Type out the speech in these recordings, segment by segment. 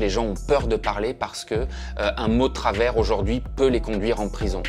les gens ont peur de parler parce que un mot de travers aujourd'hui peut les conduire en prison.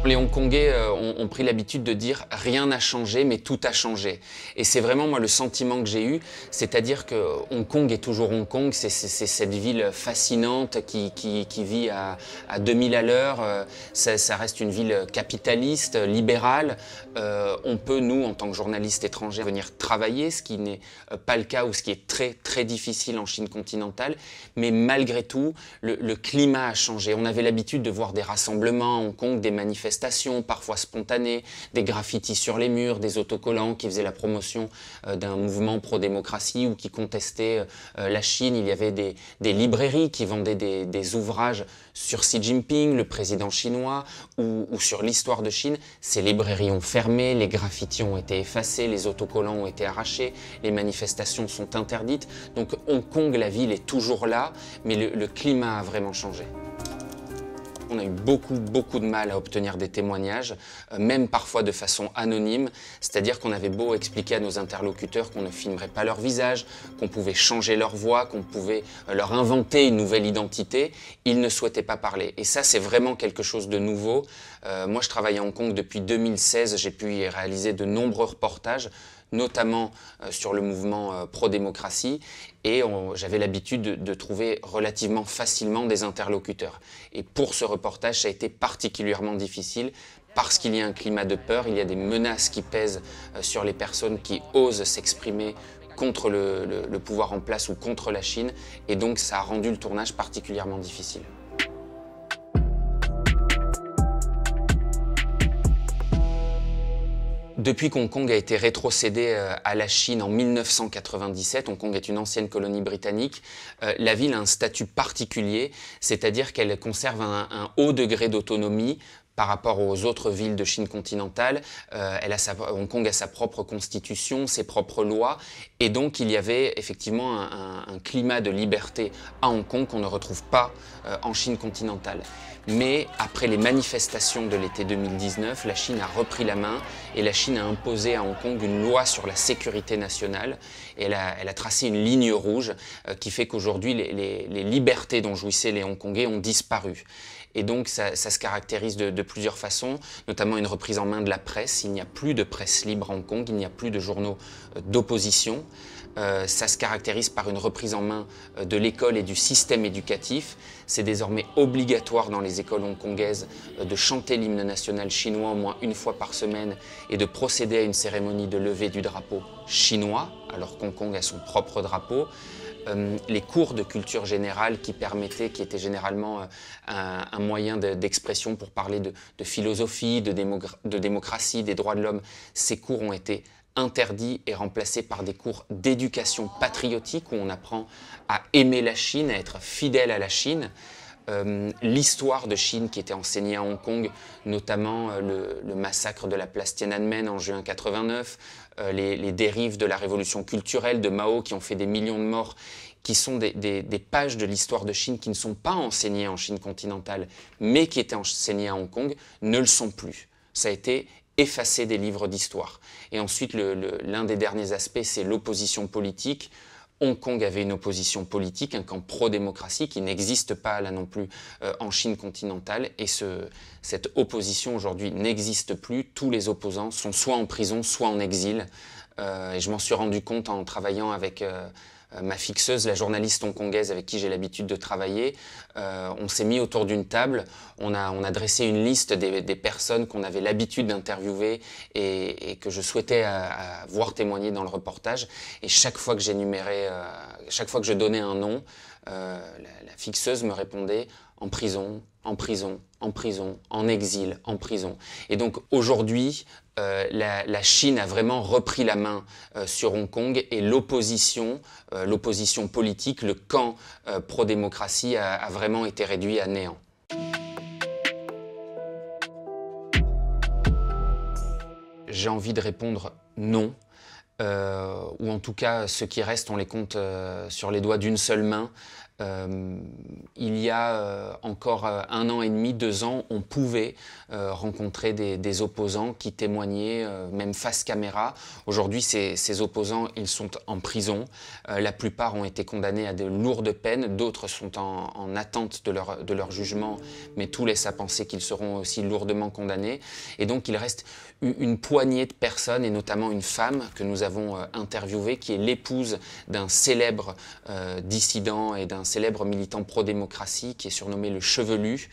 Les Hongkongais ont pris l'habitude de dire « rien n'a changé, mais tout a changé ». Et c'est vraiment moi le sentiment que j'ai eu, c'est-à-dire que Hong Kong est toujours Hong Kong, c'est cette ville fascinante qui vit à 2000 à l'heure, ça reste une ville capitaliste, libérale. On peut, nous, en tant que journalistes étrangers, venir travailler, ce qui n'est pas le cas ou ce qui est très très difficile en Chine continentale. Mais malgré tout, le climat a changé. On avait l'habitude de voir des rassemblements à Hong Kong, des manifestations, parfois spontanées, des graffitis sur les murs, des autocollants qui faisaient la promotion d'un mouvement pro-démocratie ou qui contestaient la Chine. Il y avait des librairies qui vendaient des ouvrages sur Xi Jinping, le président chinois, ou sur l'histoire de Chine. Ces librairies ont fermé, les graffitis ont été effacés, les autocollants ont été arrachés, les manifestations sont interdites. Donc Hong Kong, la ville est toujours là, mais le climat a vraiment changé. On a eu beaucoup de mal à obtenir des témoignages, même parfois de façon anonyme, c'est-à-dire qu'on avait beau expliquer à nos interlocuteurs qu'on ne filmerait pas leur visage, qu'on pouvait changer leur voix, qu'on pouvait leur inventer une nouvelle identité, ils ne souhaitaient pas parler. Et ça, c'est vraiment quelque chose de nouveau. Moi, je travaille à Hong Kong depuis 2016, j'ai pu y réaliser de nombreux reportages, notamment sur le mouvement pro-démocratie, et j'avais l'habitude de trouver relativement facilement des interlocuteurs. Et pour ce reportage, ça a été particulièrement difficile parce qu'il y a un climat de peur, il y a des menaces qui pèsent sur les personnes qui osent s'exprimer contre le pouvoir en place ou contre la Chine, et donc ça a rendu le tournage particulièrement difficile. Depuis qu'Hong Kong a été rétrocédé à la Chine en 1997, Hong Kong est une ancienne colonie britannique, la ville a un statut particulier, c'est-à-dire qu'elle conserve un haut degré d'autonomie par rapport aux autres villes de Chine continentale. Hong Kong a sa propre constitution, ses propres lois, et donc il y avait effectivement un climat de liberté à Hong Kong qu'on ne retrouve pas en Chine continentale. Mais après les manifestations de l'été 2019, la Chine a repris la main et la Chine a imposé à Hong Kong une loi sur la sécurité nationale. Et elle a tracé une ligne rouge qui fait qu'aujourd'hui les libertés dont jouissaient les Hongkongais ont disparu. Et donc ça se caractérise de plusieurs façons, notamment une reprise en main de la presse. Il n'y a plus de presse libre à Hong Kong, il n'y a plus de journaux d'opposition. Ça se caractérise par une reprise en main de l'école et du système éducatif. C'est désormais obligatoire dans les écoles hongkongaises de chanter l'hymne national chinois au moins une fois par semaine et de procéder à une cérémonie de levée du drapeau chinois, alors qu'Hong Kong a son propre drapeau. Les cours de culture générale qui étaient généralement un moyen d'expression pour parler de philosophie, de démocratie, des droits de l'homme, ces cours ont été interdits et remplacés par des cours d'éducation patriotique où on apprend à aimer la Chine, à être fidèle à la Chine. L'histoire de Chine qui était enseignée à Hong Kong, notamment le massacre de la place Tiananmen en juin 89, les dérives de la révolution culturelle de Mao qui ont fait des millions de morts, qui sont des pages de l'histoire de Chine qui ne sont pas enseignées en Chine continentale, mais qui étaient enseignées à Hong Kong, ne le sont plus. Ça a été effacé des livres d'histoire. Et ensuite, l'un des derniers aspects, c'est l'opposition politique. Hong Kong avait une opposition politique, un camp pro-démocratie qui n'existe pas là non plus en Chine continentale. Et cette opposition aujourd'hui n'existe plus. Tous les opposants sont soit en prison, soit en exil. Et je m'en suis rendu compte en travaillant avec ma fixeuse, la journaliste hongkongaise avec qui j'ai l'habitude de travailler. On s'est mis autour d'une table, on a dressé une liste des personnes qu'on avait l'habitude d'interviewer et que je souhaitais voir témoigner dans le reportage. Et chaque fois que chaque fois que je donnais un nom, la fixeuse me répondait en prison, en prison, en prison, en exil, en prison. Et donc aujourd'hui, la Chine a vraiment repris la main sur Hong Kong et l'opposition politique, le camp pro-démocratie a vraiment été réduit à néant. J'ai envie de répondre non, ou en tout cas ceux qui restent on les compte sur les doigts d'une seule main. Il y a encore 1 an et demi, 2 ans, on pouvait rencontrer des opposants qui témoignaient, même face caméra. Aujourd'hui, ces opposants, ils sont en prison. La plupart ont été condamnés à de lourdes peines, d'autres sont en attente de leur jugement, mais tout laisse à penser qu'ils seront aussi lourdement condamnés. Et donc, il reste une poignée de personnes, et notamment une femme que nous avons interviewée, qui est l'épouse d'un célèbre dissident et d'un célèbre militant pro-démocratie, qui est surnommé le Chevelu,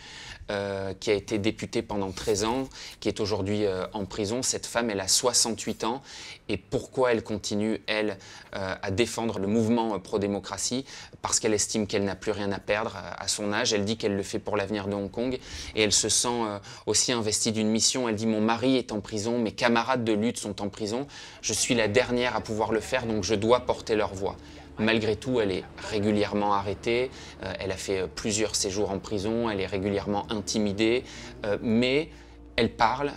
qui a été député pendant 13 ans, qui est aujourd'hui en prison. Cette femme, elle a 68 ans. Et pourquoi elle continue, elle, à défendre le mouvement pro-démocratie? Parce qu'elle estime qu'elle n'a plus rien à perdre à son âge. Elle dit qu'elle le fait pour l'avenir de Hong Kong. Et elle se sent aussi investie d'une mission. Elle dit: mon mari est en prison, mes camarades de lutte sont en prison. Je suis la dernière à pouvoir le faire, donc je dois porter leur voix. Malgré tout, elle est régulièrement arrêtée, elle a fait plusieurs séjours en prison, elle est régulièrement intimidée, mais elle parle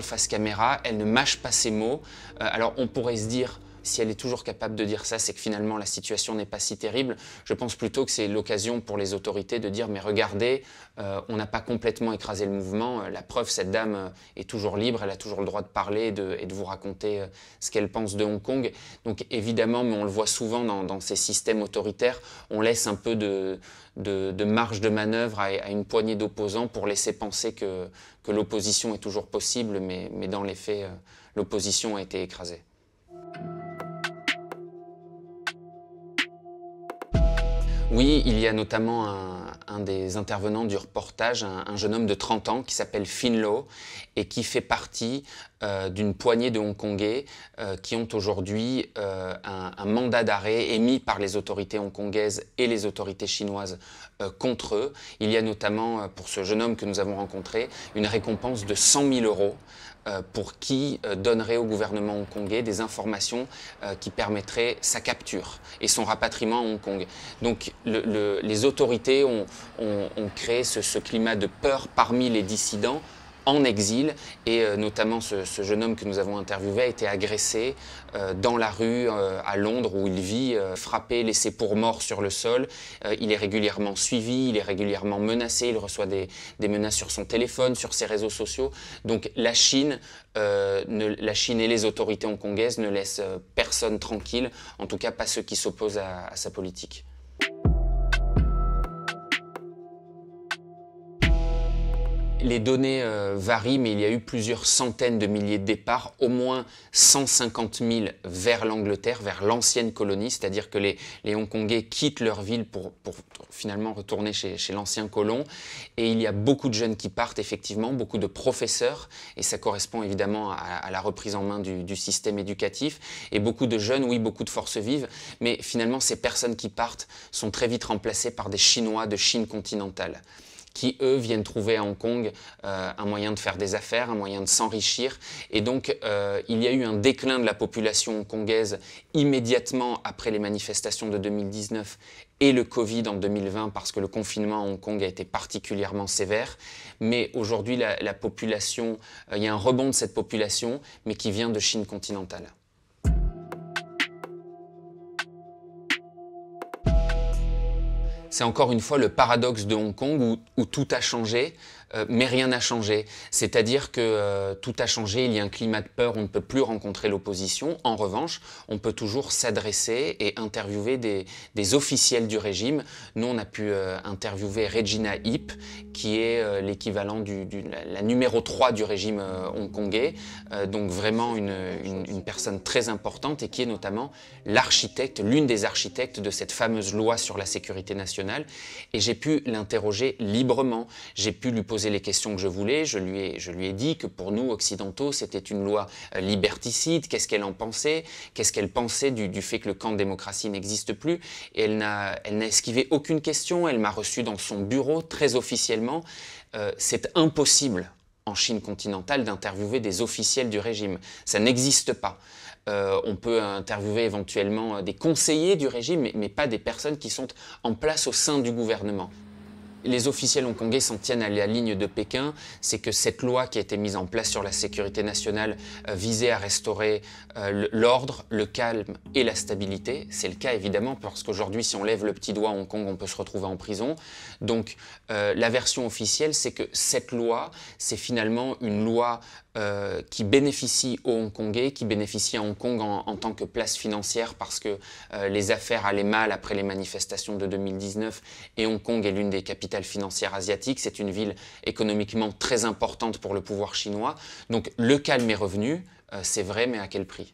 face caméra, elle ne mâche pas ses mots. Alors on pourrait se dire, si elle est toujours capable de dire ça, c'est que finalement la situation n'est pas si terrible. Je pense plutôt que c'est l'occasion pour les autorités de dire: mais regardez, on n'a pas complètement écrasé le mouvement. La preuve, cette dame est toujours libre, elle a toujours le droit de parler et de vous raconter ce qu'elle pense de Hong Kong. Donc évidemment, mais on le voit souvent dans ces systèmes autoritaires, on laisse un peu de marge de manœuvre à une poignée d'opposants pour laisser penser que l'opposition est toujours possible, mais dans les faits, l'opposition a été écrasée. Oui, il y a notamment un des intervenants du reportage, un jeune homme de 30 ans qui s'appelle Finn Lo et qui fait partie d'une poignée de Hongkongais qui ont aujourd'hui un mandat d'arrêt émis par les autorités hongkongaises et les autorités chinoises contre eux. Il y a notamment, pour ce jeune homme que nous avons rencontré, une récompense de 100 000 € pour qui donnerait au gouvernement hongkongais des informations qui permettraient sa capture et son rapatriement à Hong Kong. Donc les autorités ont créé ce climat de peur parmi les dissidents en exil, et notamment ce jeune homme que nous avons interviewé a été agressé dans la rue à Londres où il vit, frappé, laissé pour mort sur le sol. Il est régulièrement suivi, il est régulièrement menacé, il reçoit des menaces sur son téléphone, sur ses réseaux sociaux. Donc la Chine et les autorités hongkongaises ne laissent personne tranquille, en tout cas pas ceux qui s'opposent à sa politique. Les données varient, mais il y a eu plusieurs centaines de milliers de départs, au moins 150 000 vers l'Angleterre, vers l'ancienne colonie, c'est-à-dire que les Hongkongais quittent leur ville pour finalement retourner chez l'ancien colon. Et il y a beaucoup de jeunes qui partent, effectivement, beaucoup de professeurs, et ça correspond évidemment à la reprise en main du système éducatif, et beaucoup de jeunes, oui, beaucoup de forces vives, mais finalement ces personnes qui partent sont très vite remplacées par des Chinois de Chine continentale, qui, eux, viennent trouver à Hong Kong un moyen de faire des affaires, un moyen de s'enrichir. Et donc, il y a eu un déclin de la population hongkongaise immédiatement après les manifestations de 2019 et le Covid en 2020, parce que le confinement à Hong Kong a été particulièrement sévère. Mais aujourd'hui, la population, il y a un rebond de cette population, mais qui vient de Chine continentale. C'est encore une fois le paradoxe de Hong Kong où tout a changé, mais rien n'a changé. C'est-à-dire que tout a changé, il y a un climat de peur, on ne peut plus rencontrer l'opposition. En revanche, on peut toujours s'adresser et interviewer des officiels du régime. Nous, on a pu interviewer Regina Ip, qui est l'équivalent la numéro 3 du régime hongkongais, donc vraiment une personne très importante, et qui est notamment l'architecte, l'une des architectes de cette fameuse loi sur la sécurité nationale. Et j'ai pu l'interroger librement, j'ai pu lui poser les questions que je voulais, je lui ai dit que pour nous occidentaux c'était une loi liberticide, qu'est-ce qu'elle en pensait, qu'est-ce qu'elle pensait du fait que le camp de démocratie n'existe plus, et elle n'a esquivé aucune question, elle m'a reçu dans son bureau très officiellement. C'est impossible en Chine continentale d'interviewer des officiels du régime, ça n'existe pas. On peut interviewer éventuellement des conseillers du régime, mais pas des personnes qui sont en place au sein du gouvernement. les officiels hongkongais s'en tiennent à la ligne de Pékin, c'est que cette loi qui a été mise en place sur la sécurité nationale visait à restaurer l'ordre, le calme et la stabilité. C'est le cas évidemment parce qu'aujourd'hui, si on lève le petit doigt à Hong Kong, on peut se retrouver en prison. Donc la version officielle, c'est que cette loi, c'est finalement une loi qui bénéficie aux Hongkongais, qui bénéficie à Hong Kong en tant que place financière parce que les affaires allaient mal après les manifestations de 2019 et Hong Kong est l'une des capitales financières asiatiques. C'est une ville économiquement très importante pour le pouvoir chinois. Donc le calme est revenu, c'est vrai, mais à quel prix ?